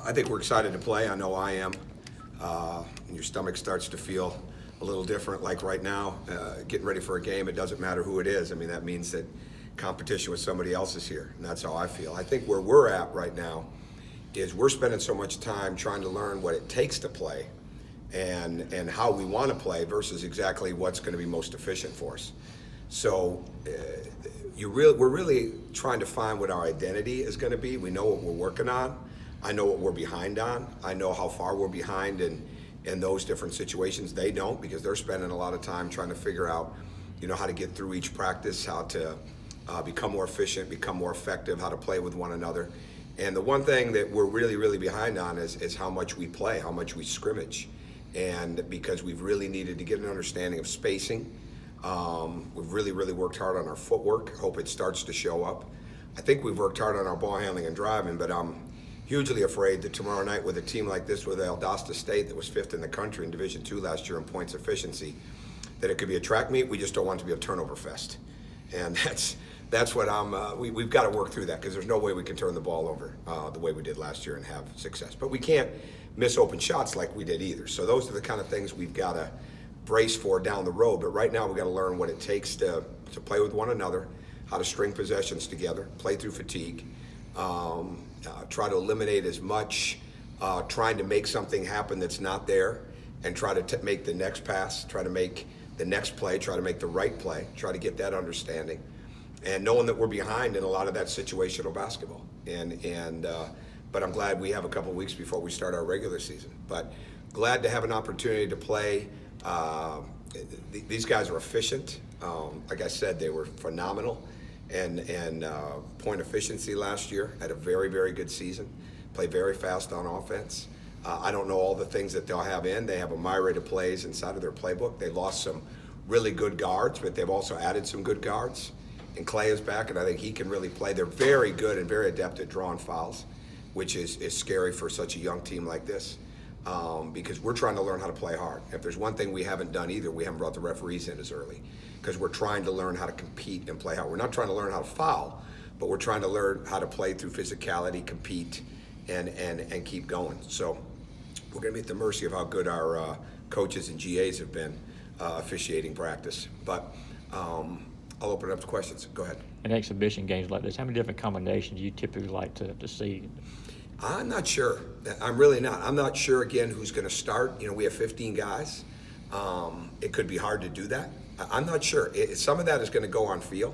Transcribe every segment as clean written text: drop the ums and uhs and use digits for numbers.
I think we're excited to play. I know I am. And your stomach starts to feel a little different, like right now, getting ready for a game. It doesn't matter who it is. I mean, that means that competition with somebody else is here, and that's how I feel. I think where we're at right now is we're spending so much time trying to learn what it takes to play and how we want to play versus exactly what's going to be most efficient for us. So we're really trying to find what our identity is going to be. We know what we're working on. I know what we're behind on. I know how far we're behind in those different situations. They don't, because they're spending a lot of time trying to figure out, how to get through each practice, how to become more efficient, become more effective, how to play with one another. And the one thing that we're really, really behind on is how much we play, how much we scrimmage. And because we've really needed to get an understanding of spacing, we've really, really worked hard on our footwork. Hope it starts to show up. I think we've worked hard on our ball handling and driving, but I'm hugely afraid that tomorrow night with a team like this, with Valdosta State that was 5th in the country in Division II last year in points efficiency, that it could be a track meet. We just don't want it to be a turnover fest. And that's what we've got to work through that, because there's no way we can turn the ball over the way we did last year and have success. But we can't miss open shots like we did either. So those are the kind of things we've got to brace for down the road. But right now we've got to learn what it takes to play with one another, how to string possessions together, play through fatigue, try to eliminate as much trying to make something happen that's not there, and try to make the next pass, try to make the next play, try to make the right play, try to get that understanding, and knowing that we're behind in a lot of that situational basketball. But I'm glad we have a couple weeks before we start our regular season. But glad to have an opportunity to play. These guys are efficient. Like I said, they were phenomenal. And point efficiency last year, had a very, very good season. Played very fast on offense. I don't know all the things that they'll have in. They have a myriad of plays inside of their playbook. They lost some really good guards, but they've also added some good guards. And Clay is back, and I think he can really play. They're very good and very adept at drawing fouls, which is scary for such a young team like this, because we're trying to learn how to play hard. If there's one thing we haven't done either, we haven't brought the referees in as early, because we're trying to learn how to compete and play hard. We're not trying to learn how to foul, but we're trying to learn how to play through physicality, compete, and keep going. So we're going to be at the mercy of how good our coaches and GAs have been officiating practice. But I'll open it up to questions. Go ahead. In exhibition games like this, how many different combinations do you typically like to see? I'm not sure. I'm really not. I'm not sure, again, who's going to start. We have 15 guys. It could be hard to do that. I'm not sure. Some of that is going to go on feel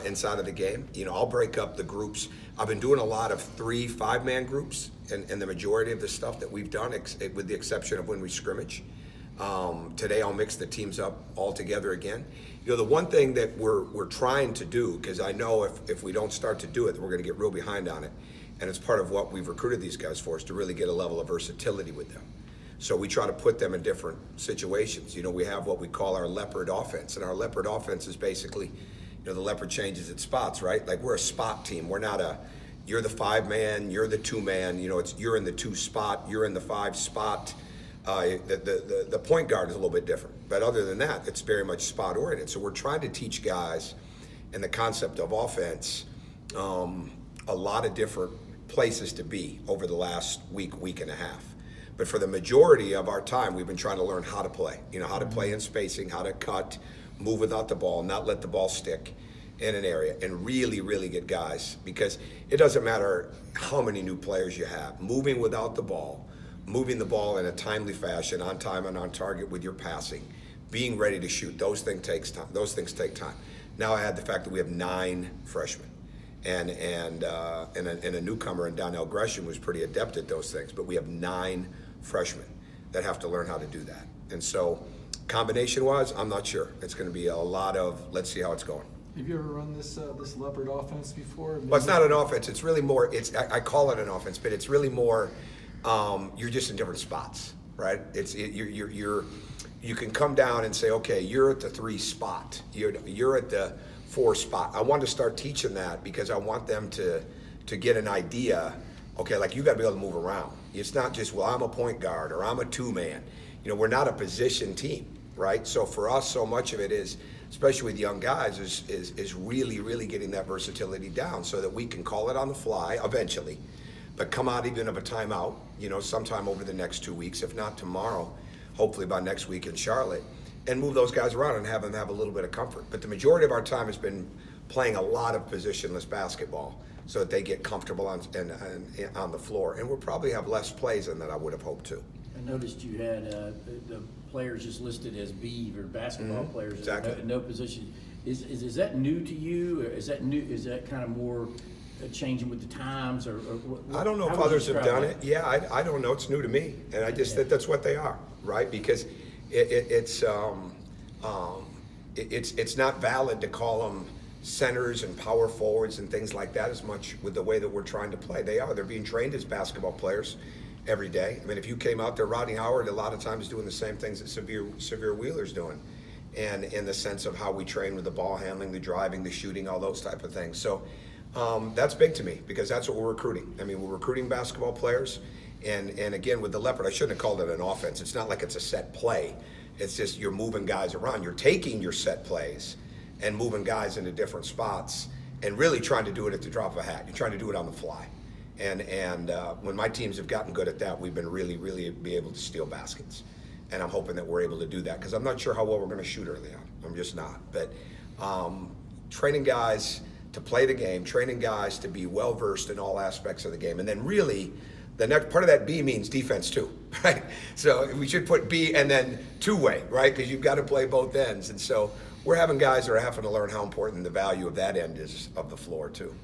inside of the game. I'll break up the groups. I've been doing a lot of 3-5-man groups, and the majority of the stuff that we've done, with the exception of when we scrimmage. Today I'll mix the teams up all together again. The one thing that we're trying to do, because I know if we don't start to do it, we're going to get real behind on it, and it's part of what we've recruited these guys for, is to really get a level of versatility with them. So we try to put them in different situations. We have what we call our leopard offense, and our leopard offense is basically, the leopard changes its spots, right? Like, we're a spot team. We're not you're the 5-man, you're the 2-man, it's you're in the 2 spot, you're in the 5 spot. The point guard is a little bit different, but other than that, it's very much spot oriented. So we're trying to teach guys in the concept of offense a lot of different places to be over the last week and a half. But for the majority of our time, we've been trying to learn how to play. How to play in spacing, how to cut, move without the ball, not let the ball stick in an area, and really, really get guys, because it doesn't matter how many new players you have, moving without the ball, moving the ball in a timely fashion, on time and on target with your passing, being ready to shoot. Those things take time. Now I add the fact that we have 9 freshmen, and a newcomer in Donnell Gresham who's pretty adept at those things. But we have 9 freshmen that have to learn how to do that. And so, combination-wise, I'm not sure. It's going to be a lot of let's see how it's going. Have you ever run this leopard offense before? Well, it's not an offense. It's really more. I call it an offense, but it's really more. You're just in different spots, right? You can come down and say, okay, you're at the 3 spot. You're at the 4 spot. I want to start teaching that, because I want them to get an idea. Okay, like, you got to be able to move around. It's not just, well, I'm a point guard or I'm a 2-man. We're not a position team, right? So for us, so much of it is, especially with young guys, is really, really getting that versatility down so that we can call it on the fly eventually. but come out even of a timeout, sometime over the next 2 weeks, if not tomorrow, hopefully by next week in Charlotte, and move those guys around and have them have a little bit of comfort. But the majority of our time has been playing a lot of positionless basketball so that they get comfortable on the floor. And we'll probably have less plays than that I would have hoped to. I noticed you had the players just listed as B or basketball players. Exactly. In no position. Is that new to you? Or is that new? Is that kind of more changing with the times? Or I don't know if others have done it. Yeah, I don't know. It's new to me, and I just think that's what they are, right? Because it's not valid to call them centers and power forwards and things like that as much with the way that we're trying to play. They're being trained as basketball players every day. I mean, if you came out there, Rodney Howard a lot of times doing the same things that Severe Wheeler's doing, and in the sense of how we train with the ball handling, the driving, the shooting, all those type of things. So that's big to me because that's what we're recruiting. I mean, we're recruiting basketball players, and again with the Leopard, I shouldn't have called it an offense. It's not like it's a set play. It's just you're moving guys around. You're taking your set plays and moving guys into different spots and really trying to do it at the drop of a hat. You're trying to do it on the fly. And when my teams have gotten good at that, we've been really, really be able to steal baskets. And I'm hoping that we're able to do that because I'm not sure how well we're going to shoot early on. I'm just not. But training guys to play the game, training guys to be well-versed in all aspects of the game. And then really, the next part of that B means defense too, right? So we should put B and then two-way, right? Because you've got to play both ends. And so we're having guys that are having to learn how important the value of that end is of the floor too.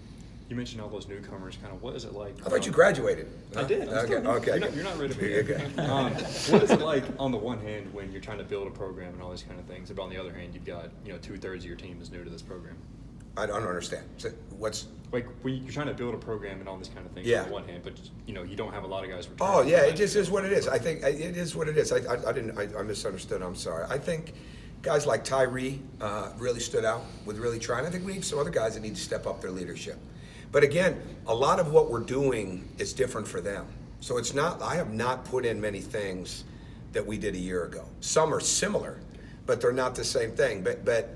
You mentioned all those newcomers. Kind of, what is it like? I thought you graduated. I did. Okay. You're not ready to be. Okay. What is it like on the one hand when you're trying to build a program and all these kind of things, but on the other hand, you've got 2/3 of your team is new to this program? I don't understand. So what's like when you're trying to build a program and all these kind of things Yeah. on the one hand, but you don't have a lot of guys returning. Oh yeah, it just is what it is. I think it is what it is. I misunderstood. I'm sorry. I think guys like Tyree really stood out with really trying. I think we need some other guys that need to step up their leadership. But again, a lot of what we're doing is different for them. So it's not. I have not put in many things that we did a year ago. Some are similar, but they're not the same thing. But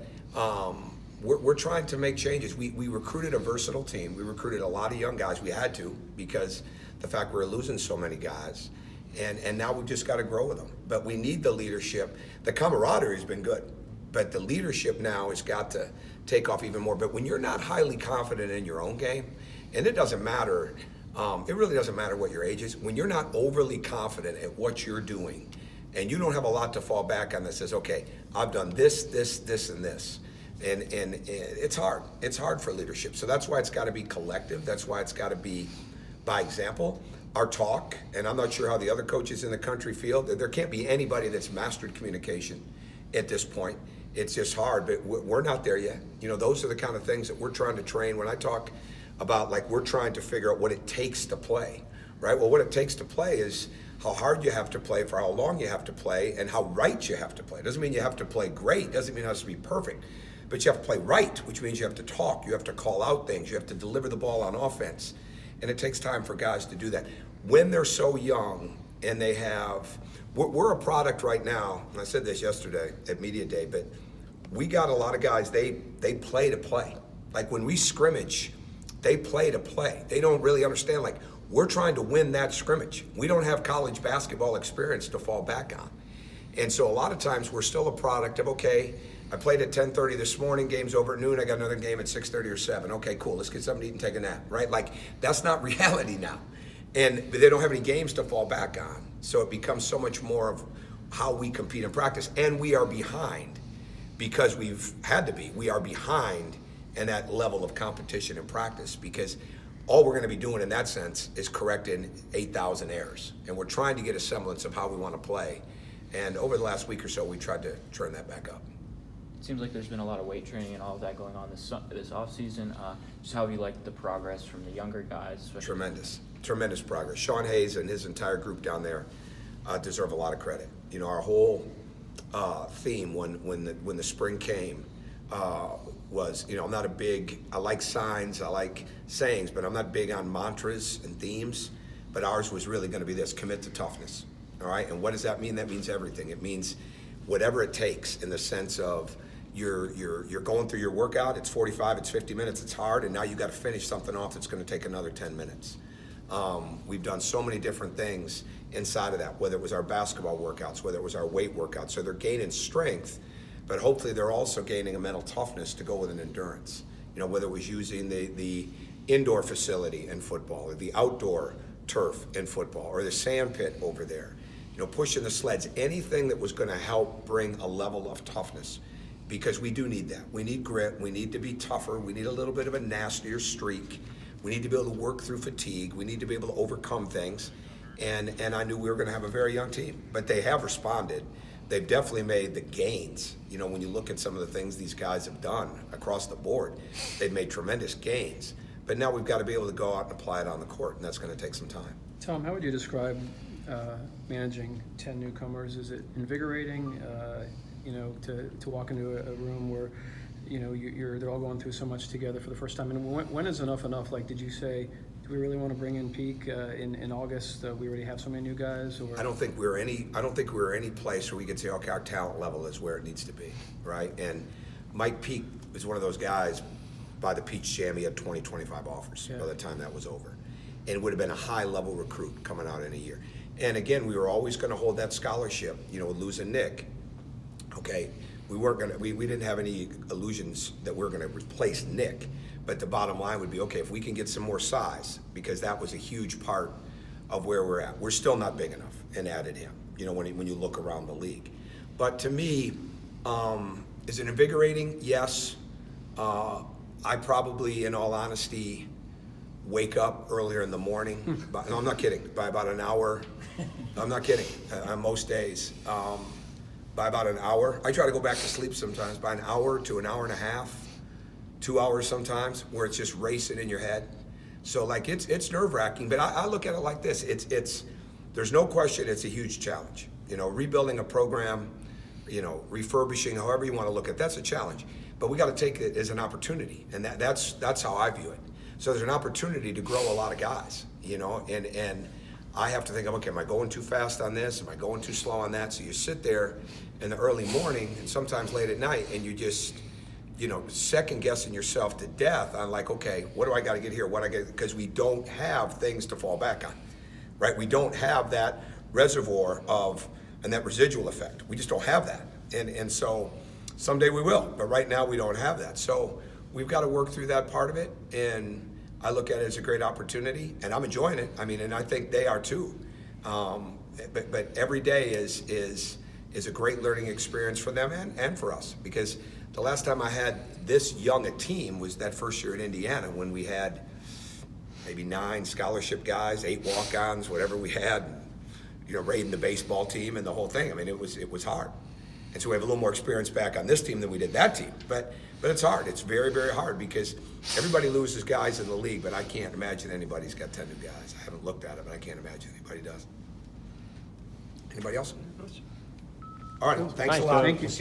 we're trying to make changes. We recruited a versatile team. We recruited a lot of young guys. We had to because the fact we're losing so many guys. And now we've just got to grow with them. But we need the leadership. The camaraderie has been good, but the leadership now has got to take off even more. But when you're not highly confident in your own game, and it doesn't matter, it really doesn't matter what your age is, when you're not overly confident at what you're doing, and you don't have a lot to fall back on that says, okay, I've done this, and this. And it's hard. It's hard for leadership. So that's why it's got to be collective. That's why it's got to be by example. Our talk, and I'm not sure how the other coaches in the country feel, there can't be anybody that's mastered communication at this point. It's just hard, but we're not there yet. Those are the kind of things that we're trying to train. When I talk about, like, we're trying to figure out what it takes to play, right? Well, what it takes to play is how hard you have to play, for how long you have to play, and how right you have to play. It doesn't mean you have to play great. It doesn't mean it has to be perfect. But you have to play right, which means you have to talk. You have to call out things. You have to deliver the ball on offense. And it takes time for guys to do that. When they're so young and they have, we're a product right now, and I said this yesterday at Media Day, but we got a lot of guys, they play to play. Like when we scrimmage, they play to play. They don't really understand, like, we're trying to win that scrimmage. We don't have college basketball experience to fall back on. And so a lot of times we're still a product of, okay, I played at 10:30 this morning, game's over at noon, I got another game at 6:30 or 7. Okay, cool, let's get something to eat and take a nap, right? Like, that's not reality now. And they don't have any games to fall back on. So it becomes so much more of how we compete in practice. And we are behind because we've had to be. We are behind in that level of competition in practice because all we're going to be doing in that sense is correcting 8,000 errors. And we're trying to get a semblance of how we want to play. And over the last week or so, we tried to turn that back up. It seems like there's been a lot of weight training and all of that going on this offseason. Just how have you liked the progress from the younger guys? Tremendous progress. Sean Hayes and his entire group down there deserve a lot of credit. Our whole theme when the spring came was, I'm not I like signs, I like sayings, but I'm not big on mantras and themes. But ours was really going to be this: commit to toughness. All right, and what does that mean? That means everything. It means whatever it takes in the sense of you're going through your workout. It's 45, it's 50 minutes, it's hard, and now you got to finish something off that's going to take another 10 minutes. We've done so many different things inside of that, whether it was our basketball workouts, whether it was our weight workouts. So they're gaining strength, but hopefully they're also gaining a mental toughness to go with an endurance. Whether it was using the indoor facility in football or the outdoor turf in football or the sand pit over there, pushing the sleds, anything that was going to help bring a level of toughness, because we do need that. We need grit. We need to be tougher. We need a little bit of a nastier streak. We need to be able to work through fatigue. We need to be able to overcome things. And I knew we were going to have a very young team, but they have responded. They've definitely made the gains. When you look at some of the things these guys have done across the board, they've made tremendous gains. But now we've got to be able to go out and apply it on the court, and that's going to take some time. Tom, how would you describe managing 10 newcomers? Is it invigorating, to walk into a room where, they're all going through so much together for the first time? And when is enough enough? Like, did you say, do we really want to bring in Peak in August? We already have so many new guys? Or I don't think we're any place where we could say, okay, our talent level is where it needs to be, right? And Mike Peak was one of those guys. By the Peach Jam, he had 20, 25 offers by the time that was over. And it would have been a high-level recruit coming out in a year. And again, we were always going to hold that scholarship, with losing Nick. Okay, we didn't have any illusions that we were going to replace Nick. But the bottom line would be, okay, if we can get some more size, because that was a huge part of where we're at. We're still not big enough, and added him, when you look around the league. But to me, is it invigorating? Yes. I probably, in all honesty, wake up earlier in the morning. No, I'm not kidding. By about an hour. I'm not kidding. On most days. By about an hour. I try to go back to sleep sometimes by an hour to an hour and a half, 2 hours sometimes, where it's just racing in your head. So it's nerve-wracking, but I look at it like this. There's no question it's a huge challenge. Rebuilding a program, refurbishing, however you want to look at it, that's a challenge. But we got to take it as an opportunity, and that's how I view it. So there's an opportunity to grow a lot of guys, and I have to think, okay, am I going too fast on this? Am I going too slow on that? So you sit there in the early morning and sometimes late at night, and you just, second guessing yourself to death on okay, what do I got to get here? Because we don't have things to fall back on, right? We don't have that reservoir and that residual effect. We just don't have that, and so. Someday we will, but right now we don't have that. So we've got to work through that part of it, and I look at it as a great opportunity, and I'm enjoying it. And I think they are too. But every day is a great learning experience for them and for us, because the last time I had this young a team was that first year in Indiana, when we had maybe 9 scholarship guys, 8 walk-ons, whatever we had, raiding the baseball team and the whole thing. It was hard. And so we have a little more experience back on this team than we did that team. But it's hard. It's very, very hard, because everybody loses guys in the league, but I can't imagine anybody's got 10 new guys. I haven't looked at it, but I can't imagine anybody does. Anybody else? All right. Thanks a lot. Thank you.